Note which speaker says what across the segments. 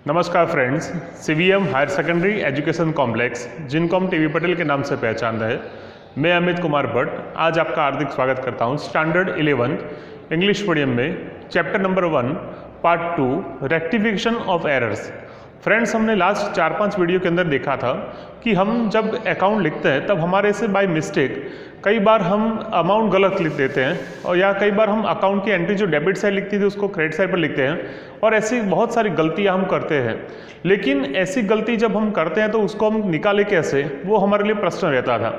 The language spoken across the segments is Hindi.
Speaker 1: नमस्कार friends, CVM higher secondary education complex जिनको हम टीवी पटेल के नाम से पहचान रहे हैं, मैं अमित कुमार भट्ट आज आपका हार्दिक स्वागत करता हूं स्टैंडर्ड 11 इंग्लिश मीडियम में chapter number 1 part 2 rectification of errors. Friends, हमने लास्ट 4-5 वीडियो के अंदर देखा था कि हम जब अकाउंट लिखते हैं तब हमारे से बाय मिस्टेक कई बार हम अमाउंट गलत लिख देते हैं और या कई बार हम अकाउंट की एंट्री जो डेबिट साइड लिखती थी उसको क्रेडिट साइड पर लिखते हैं और ऐसी बहुत सारी गलतियां हम करते हैं। लेकिन ऐसी गलती जब हम करते हैं तो उसको हम निकाले कैसे, वो हमारे लिए प्रश्न रहता था।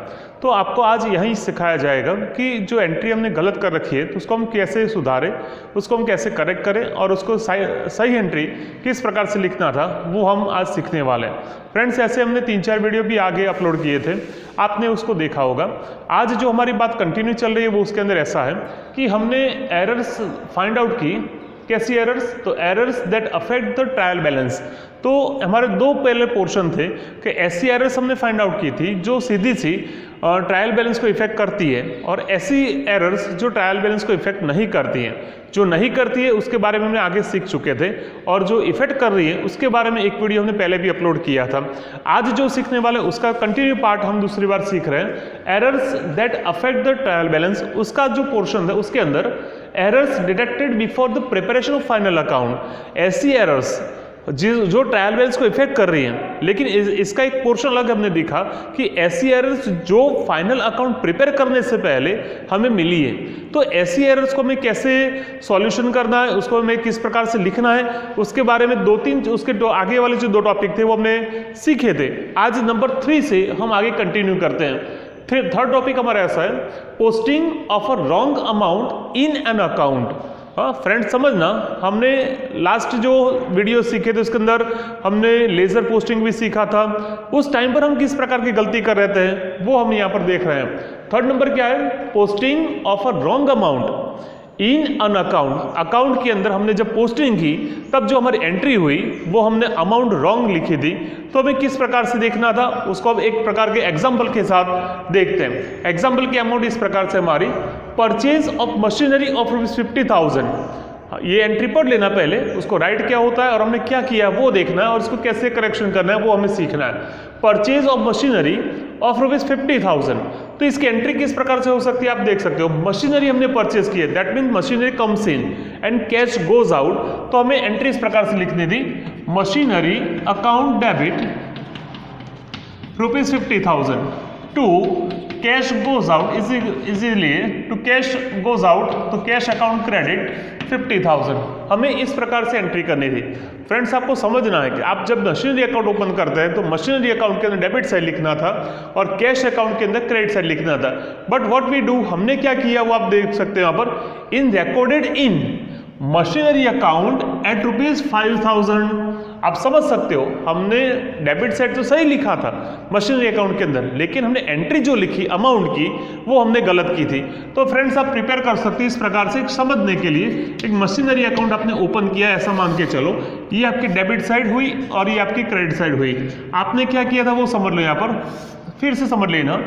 Speaker 1: तो आपको आज यही सिखाया जाएगा कि जो एंट्री हमने गलत कर रखी है तो उसको हम कैसे सुधारें, उसको हम कैसे करेक्ट करें और उसको सही एंट्री किस प्रकार से लिखना था वो हम आज सीखने वाले हैं। फ्रेंड्स, ऐसे हमने 3-4 वीडियो भी आगे अपलोड किए थे, आपने उसको देखा होगा। आज जो हमारी बात कंटिन्यू चल रही है वो उसके अंदर ऐसा है कि हमने एरर्स फाइंड आउट की। कैसी एरर्स? तो errors that affect the trial balance. तो हमारे दो पहले पोर्शन थे कि ऐसी एरर्स हमने फाइंड आउट की थी जो सीधी सी ट्रायल बैलेंस को इफेक्ट करती है और ऐसी एरर्स जो ट्रायल बैलेंस को इफेक्ट नहीं करती हैं। जो नहीं करती है उसके बारे में हमने आगे सीख चुके थे और जो इफेक्ट कर रही है उसके बारे में एक वीडियो हमने पहले भी अपलोड किया था। आज जो सीखने वाले उसका कंटिन्यू पार्ट हम दूसरी बार सीख रहे हैं। Errors that affect the trial balance, उसका जो पोर्शन है उसके अंदर errors detected before the preparation of final account. ऐसी एरर्स जो ट्रायल बैलेंस को इफेक्ट कर रही हैं, लेकिन इसका एक पोर्शन अलग हमने देखा कि ऐसी एरर्स जो फाइनल अकाउंट प्रिपेयर करने से पहले हमें मिली है। तो ऐसी एरर्स को हमें कैसे सॉल्यूशन करना है, उसको हमें किस प्रकार से लिखना है, उसके बारे में उसके आगे वाले जो 2 टॉपिक थे वो हमने सीखे थे। आज नंबर 3 से हम आगे कंटिन्यू करते हैं। थर्ड टॉपिक हमारा ऐसा है, posting of a wrong amount in an account. हाँ फ्रेंड्स, समझना, हमने लास्ट जो वीडियो सीखे थे उसके अंदर हमने लेजर पोस्टिंग भी सीखा था। उस टाइम पर हम किस प्रकार की गलती कर रहे थे वो हम यहाँ पर देख रहे हैं। थर्ड नंबर क्या है? Posting of a wrong amount in an account. Account के अंदर हमने जब पोस्टिंग की तब जो हमारी एंट्री हुई वो हमने अमाउंट रॉन्ग लिखी थी। तो हमें किस प्रकार से देखना था उसको अब एक प्रकार के एग्जाम्पल के साथ देखते हैं। एग्जाम्पल की अमाउंट इस प्रकार से हमारी, परचेज ऑफ मशीनरी ऑफ ₹50,000। ये एंट्री पढ़ लेना पहले, उसको राइट क्या होता है और हमने क्या किया वो देखना है और उसको कैसे करेक्शन करना है वो हमें सीखना है। Purchase of machinery of ₹50,000। तो इसकी एंट्री किस प्रकार से हो सकती है आप देख सकते हो। मशीनरी हमने परचेज की है, that mean machinery comes in and cash goes out. तो हमें एंट्री इस प्रकार से लिखनी थी, machinery account debit ₹50,000 to cash goes out, easily to cash goes out तो कैश अकाउंट क्रेडिट 50,000। हमें इस प्रकार से एंट्री करनी थी। फ्रेंड्स, आपको समझना है कि आप जब मशीनरी अकाउंट ओपन करते हैं तो मशीनरी अकाउंट के अंदर डेबिट साइड लिखना था और कैश अकाउंट के अंदर क्रेडिट साइड लिखना था। बट व्हाट वी डू, हमने क्या किया वो आप देख सकते हैं यहाँ पर, in recorded in machinery account at ₹5,000। आप समझ सकते हो, हमने डेबिट साइड तो सही लिखा था मशीनरी अकाउंट के अंदर, लेकिन हमने एंट्री जो लिखी अमाउंट की वो हमने गलत की थी। तो फ्रेंड्स, आप प्रिपेयर कर सकते हैं इस प्रकार से समझने के लिए। एक मशीनरी अकाउंट आपने ओपन किया ऐसा मान के चलो, ये आपकी डेबिट साइड हुई और ये आपकी क्रेडिट साइड हुई। आपने क्या किया था वो समझ लो, यहाँ पर फिर से समझ लेना।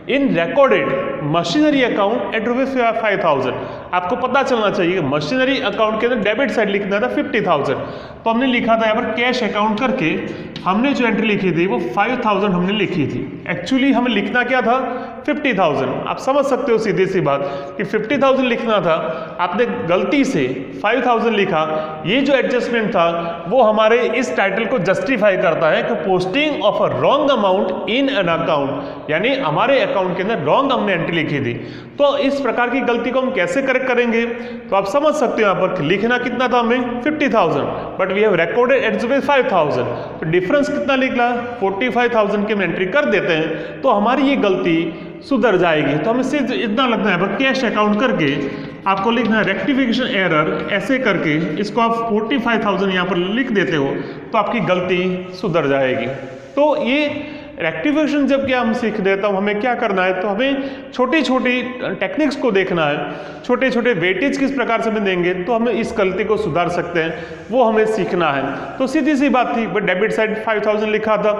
Speaker 1: इन रिकॉर्डेड मशीनरी अकाउंट एट ₹5,000। आपको पता चलना चाहिए मशीनरी अकाउंट के अंदर डेबिट साइड लिखना था 50,000। तो हमने लिखा था यहाँ पर कैश अकाउंट करके हमने जो एंट्री लिखी थी वो 5,000 हमने लिखी थी। एक्चुअली हमें लिखना क्या था? 50,000। आप समझ सकते हो सीधी सी बात कि 50,000 लिखना था, आपने गलती से 5,000 लिखा। ये जो एडजस्टमेंट था वो हमारे इस टाइटल को जस्टिफाई करता है कि posting of a wrong amount in an account, यानी हमारे अकाउंट के अंदर रॉन्ग हमने एंट्री लिखी थी। तो इस प्रकार की गलती को हम कैसे करेक्ट करेंगे? तो आप समझ सकते हो यहाँ पर लिखना कितना था हमें 50,000, but we have recorded at 5,000। तो डिफरेंस कितना निकला? 45,000 की हम एंट्री कर देते हैं तो हमारी ये गलती सुधर जाएगी। तो हमें सिर्फ इतना लगना है पर कैश अकाउंट करके आपको लिखना है रेक्टिफिकेशन एरर, ऐसे करके इसको आप 45,000 यहाँ पर लिख देते हो तो आपकी गलती सुधर जाएगी। तो ये रेक्टिफिकेशन जब क्या हम सीख रहे तो हमें क्या करना है, तो हमें छोटी छोटी टेक्निक्स को देखना है, छोटे छोटे वेटेज किस प्रकार से हम देंगे तो हमें इस गलती को सुधार सकते हैं, वो हमें सीखना है। तो सीधी सी बात थी, बट डेबिट साइड 5000 लिखा था,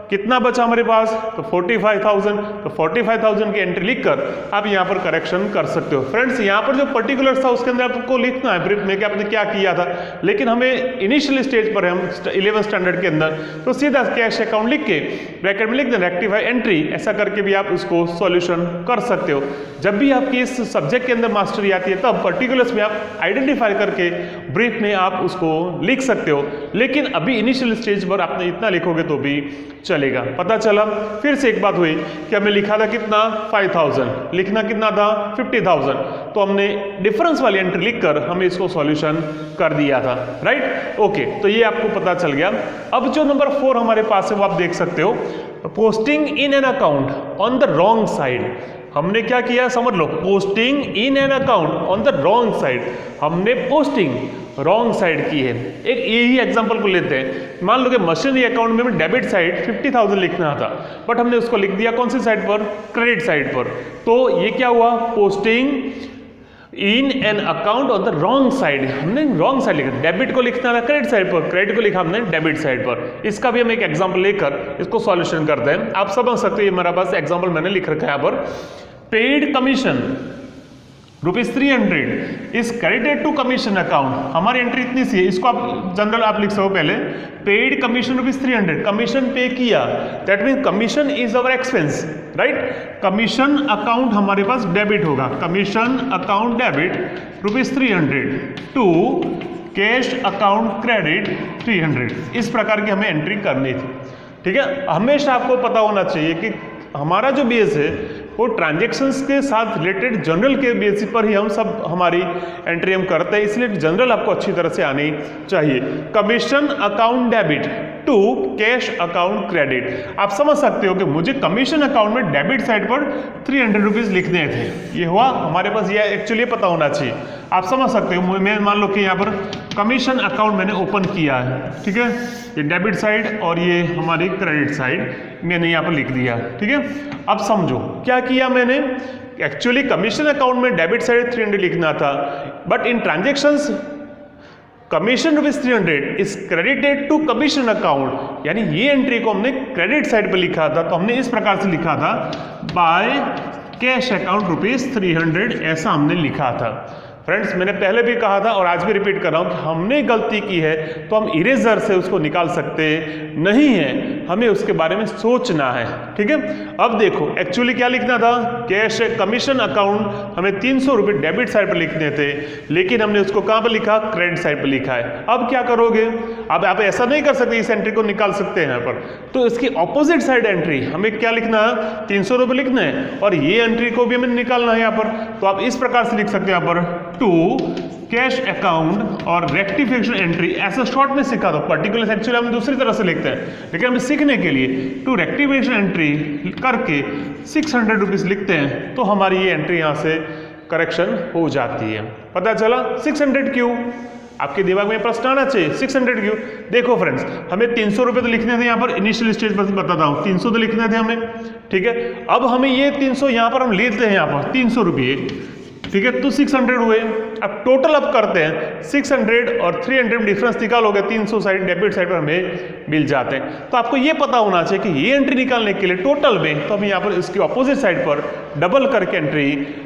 Speaker 1: कितना बचा हमारे पास, तो 45,000। तो 45,000 की एंट्री लिखकर आप यहाँ पर करेक्शन कर सकते हो। फ्रेंड्स यहाँ पर जो पर्टिकुलर्स था उसके अंदर आपको लिखना है ब्रीफ में कि आपने क्या किया था, लेकिन हमें इनिशियल स्टेज पर है, हम 11th स्टैंडर्ड के अंदर, तो सीधा कैश अकाउंट लिख के ब्रैकेट में लिख दें रेक्टिफाई एंट्री, ऐसा करके भी आप उसको सॉल्यूशन कर सकते हो। जब भी आपकी इस सब्जेक्ट के अंदर मास्टरी आती है तब पर्टिकुलर्स में आप आइडेंटिफाई करके ब्रीफ में आप उसको लिख सकते हो, लेकिन अभी इनिशियल स्टेज पर आपने इतना लिखोगे तो भी चलेगा। पता चला? फिर से एक बात हुई कि हमने लिखा था कितना 5,000, लिखना कितना था 50,000, तो हमने डिफरेंस वाली एंट्री लिखकर हमने इसको सॉल्यूशन कर दिया था, राइट? ओके, तो ये आपको पता चल गया। अब जो नंबर 4 हमारे पास है वो आप देख सकते हो, posting in an account on the wrong side. हमने क्या किया समझ लो, posting in an account on the wrong side, हमने पोस्टिंग रॉन्ग साइड की है। एक यही एग्जांपल को लेते हैं, मान लो कि मशीनरी अकाउंट में डेबिट साइड 50,000 लिखना था, बट हमने उसको लिख दिया कौन सी साइड पर, क्रेडिट साइड पर। तो ये क्या हुआ, posting in an account on the wrong side, हमने रॉन्ग साइड लिखा, डेबिट को लिखना था क्रेडिट साइड पर, क्रेडिट को लिखा हमने डेबिट साइड पर। इसका भी हम एक एग्जांपल लेकर इसको सॉल्यूशन करते हैं। आप समझ सकते हो, ये मेरे पास एग्जांपल मैंने लिख रखा है यहाँ पर, paid commission ₹300 is credited to commission account. हमारी एंट्री इतनी सी है, इसको आप जनरल आप लिख सको पहले, पेड कमीशन ₹300, कमीशन पे किया, that mean commission is our expense, right? Commission account हमारे पास डेबिट होगा, commission account debit ₹300 to cash account credit 300। इस प्रकार की हमें एंट्री करनी थी, ठीक है? हमेशा आपको पता होना चाहिए कि हमारा जो बेस है वो ट्रांजैक्शंस के साथ रिलेटेड जनरल के बेसिस पर ही हम सब हमारी एंट्री हम करते हैं, इसलिए जनरल आपको अच्छी तरह से आनी चाहिए। Commission account debit to cash account credit, आप समझ सकते हो कि मुझे कमीशन अकाउंट में डेबिट साइड पर ₹300 लिखने थे, ये हुआ हमारे पास, ये एक्चुअली पता होना चाहिए। आप समझ सकते हो, मैं मान लो कि यहाँ पर कमीशन अकाउंट मैंने ओपन किया है, ठीक है, ये डेबिट साइड और ये हमारी क्रेडिट साइड मैंने यहाँ पर लिख दिया, ठीक है? अब समझो क्या किया मैंने, एक्चुअली कमीशन अकाउंट में डेबिट साइड 300 लिखना था, but in transactions commission ₹300 is credited to commission account, यानी ये एंट्री को हमने क्रेडिट साइड पर लिखा था, तो हमने इस प्रकार से लिखा था बाय कैश अकाउंट ₹300, ऐसा हमने लिखा था। फ्रेंड्स मैंने पहले भी कहा था और आज भी रिपीट कर रहा हूं कि हमने गलती की है तो हम इरेजर से उसको निकाल सकते नहीं है, हमें उसके बारे में सोचना है, ठीक है? अब देखो एक्चुअली क्या लिखना था, कैश कमीशन अकाउंट हमें ₹300 डेबिट साइड पर लिखने थे, लेकिन हमने उसको कहां पर लिखा, क्रेडिट साइड पर लिखा है। अब क्या करोगे, अब आप ऐसा नहीं कर सकते, इस एंट्री को निकाल सकते हैं यहाँ पर, तो इसकी ऑपोजिट साइड एंट्री हमें क्या लिखना है, ₹300 लिखना है और ये एंट्री को भी हमें निकालना है यहाँ पर। तो आप इस प्रकार से लिख सकते हैं यहाँ पर टू कैश अकाउंट और रेक्टिफिकेशन एंट्री, ऐसा शॉर्ट में सीखा था, पर्टिकुलर एक्चुअली हम दूसरी तरह से लिखते हैं, लेकिन हमें सीखने के लिए टू रेक्टिफिकेशन एंट्री करके ₹600 लिखते हैं, तो हमारी ये एंट्री यहाँ से करेक्शन हो जाती है। पता चला 600 क्यों? आपके दिमाग में प्रश्न आना चाहिए 600 क्यों? देखो फ्रेंड्स, हमें ₹300 तो लिखने थे, यहाँ पर इनिशियल स्टेज पर बताता हूँ, 300 तो लिखने थे हमें, ठीक है? अब हमें ये 300 यहाँ पर हम लेते हैं, यहाँ पर ₹300, ठीक है, तो 600 हुए। अब टोटल अब करते हैं, 600 और 300 डिफरेंस निकालोगे, 300 साइड डेबिट साइड पर हमें मिल जाते हैं। तो आपको ये पता होना चाहिए कि ये एंट्री निकालने के लिए टोटल में, तो हम यहाँ पर इसकी ऑपोजिट साइड पर डबल करके एंट्री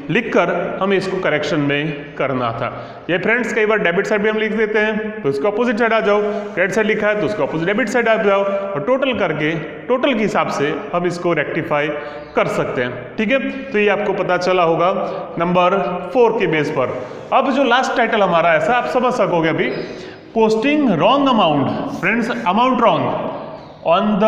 Speaker 1: लिखकर हमें इसको करेक्शन में करना था। ये फ्रेंड्स कई बार डेबिट साइड भी हम लिख देते हैं, तो इसको ऑपोजिट साइड आ जाओ, क्रेडिट साइड लिखा है तो उसको ऑपोजिट डेबिट साइड आ जाओ, और टोटल करके टोटल के हिसाब से हम इसको रेक्टिफाई कर सकते हैं, ठीक है? तो ये आपको पता चला होगा नंबर 4 के बेस पर। अब जो लास्ट टाइटल हमारा ऐसा आप समझ सकोगे अभी, posting wrong amount, friends amount wrong on the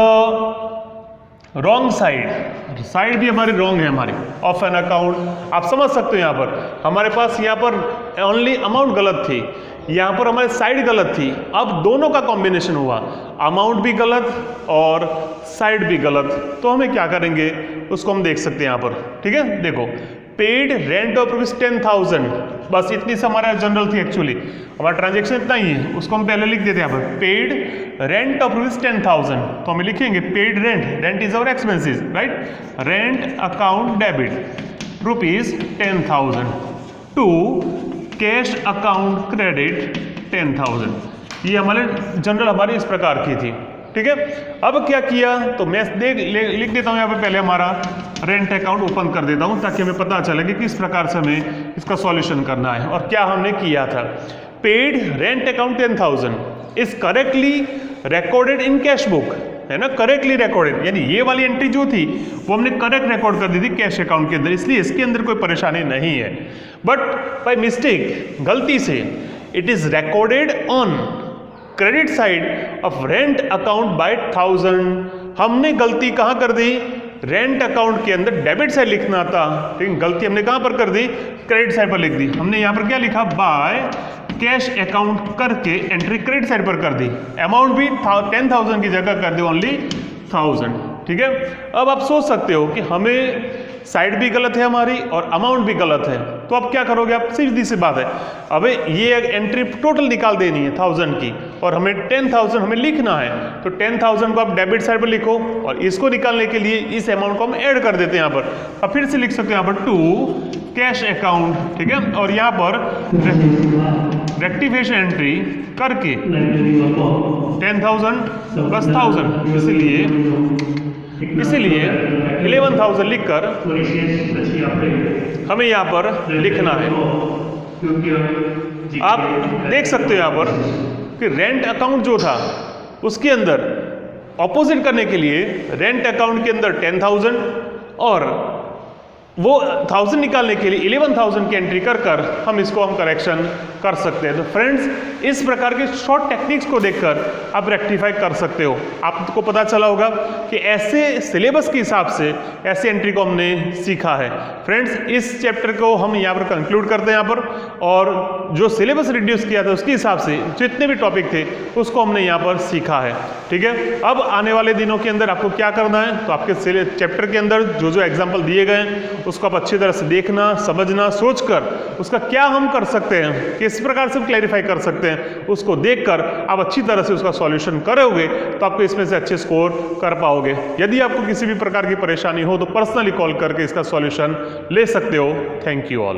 Speaker 1: wrong side भी हमारी रॉन्ग है हमारी ऑफ एन अकाउंट। आप समझ सकते हो यहाँ पर हमारे पास यहाँ पर ओनली अमाउंट गलत थी, यहाँ पर हमारी साइड गलत थी, अब दोनों का कॉम्बिनेशन हुआ, अमाउंट भी गलत और साइड भी गलत, तो हमें क्या करेंगे उसको हम देख सकते हैं यहाँ पर, ठीक है? देखो पेड रेंट ऑफ रुपीज 10,000, बस इतनी सा हमारा जनरल थी एक्चुअली, हमारा ट्रांजेक्शन इतना ही है, उसको हम पहले लिख देते हैं यहाँ पर पेड रेंट ऑफ रुपीज 10,000, तो हम लिखेंगे paid rent, rent is our expenses right, rent account debit rupees 10,000 to cash account credit 10,000। ये हमारे जनरल हमारी इस प्रकार की थी, ठीक है। अब क्या किया, तो मैं लिख देता हूँ यहाँ पे पहले हमारा रेंट अकाउंट ओपन कर देता हूँ ताकि हमें पता चले कि किस प्रकार से हमें इसका सॉल्यूशन करना है और क्या हमने किया था। Paid rent account 10,000 is correctly recorded in cash book, है ना, करेक्टली रिकॉर्डेड, यानी ये वाली एंट्री जो थी वो हमने करेक्ट रिकॉर्ड कर दी थी कैश अकाउंट के अंदर, इसलिए इसके अंदर कोई परेशानी नहीं है। बट बाय मिस्टेक, गलती से, it is recorded on credit side of rent account by 1000, हमने गलती कहां कर दी, रेंट अकाउंट के अंदर डेबिट साइड लिखना था, लेकिन गलती हमने कहां पर कर दी, क्रेडिट साइड पर लिख दी। हमने यहां पर क्या लिखा, बाय कैश अकाउंट करके एंट्री क्रेडिट साइड पर कर दी, अमाउंट भी 10,000 की जगह कर दी ओनली 1000, ठीक है। अब आप सोच सकते हो कि हमें साइड भी गलत है हमारी और अमाउंट भी गलत है, तो अब क्या करोगे आप, सीधी सी बात है, अबे ये एंट्री टोटल निकाल देनी है 1000 की और हमें 10,000 हमें लिखना है, तो 10,000 को आप डेबिट साइड पर लिखो और इसको निकालने के लिए इस अमाउंट को हम ऐड कर देते हैं यहाँ पर। अब फिर से लिख सकते हैं यहाँ पर टू कैश अकाउंट, ठीक है, और यहाँ पर रेक्टिफिकेशन एंट्री करके 10,000 प्लस 1000, इसीलिए 11,000 लिखकर हमें यहाँ पर लिखना है। आप देख सकते हो यहाँ पर कि रेंट अकाउंट जो था उसके अंदर ऑपोजिट करने के लिए रेंट अकाउंट के अंदर 10,000 और वो 1000 निकालने के लिए 11,000 की एंट्री कर हम इसको हम करेक्शन कर सकते हैं। तो फ्रेंड्स, इस प्रकार के शॉर्ट टेक्निक्स को देखकर आप रेक्टिफाई कर सकते हो। आपको पता चला होगा कि ऐसे सिलेबस के हिसाब से ऐसे एंट्री को हमने सीखा है। फ्रेंड्स, इस चैप्टर को हम यहाँ पर कंक्लूड करते हैं यहाँ पर, और जो सिलेबस रिड्यूस किया था उसके हिसाब से जितने भी टॉपिक थे उसको हमने यहाँ पर सीखा है, ठीक है। अब आने वाले दिनों के अंदर आपको क्या करना है, तो आपके चैप्टर के अंदर जो जो एग्जाम्पल दिए गए हैं उसको आप अच्छी तरह से देखना, समझना, सोचकर उसका क्या हम कर सकते हैं, किस प्रकार से क्लैरिफाई कर सकते हैं, उसको देखकर आप अच्छी तरह से उसका सॉल्यूशन करोगे तो आपको इसमें से अच्छे स्कोर कर पाओगे। यदि आपको किसी भी प्रकार की परेशानी हो तो पर्सनली कॉल करके इसका सॉल्यूशन ले सकते हो। Thank you all.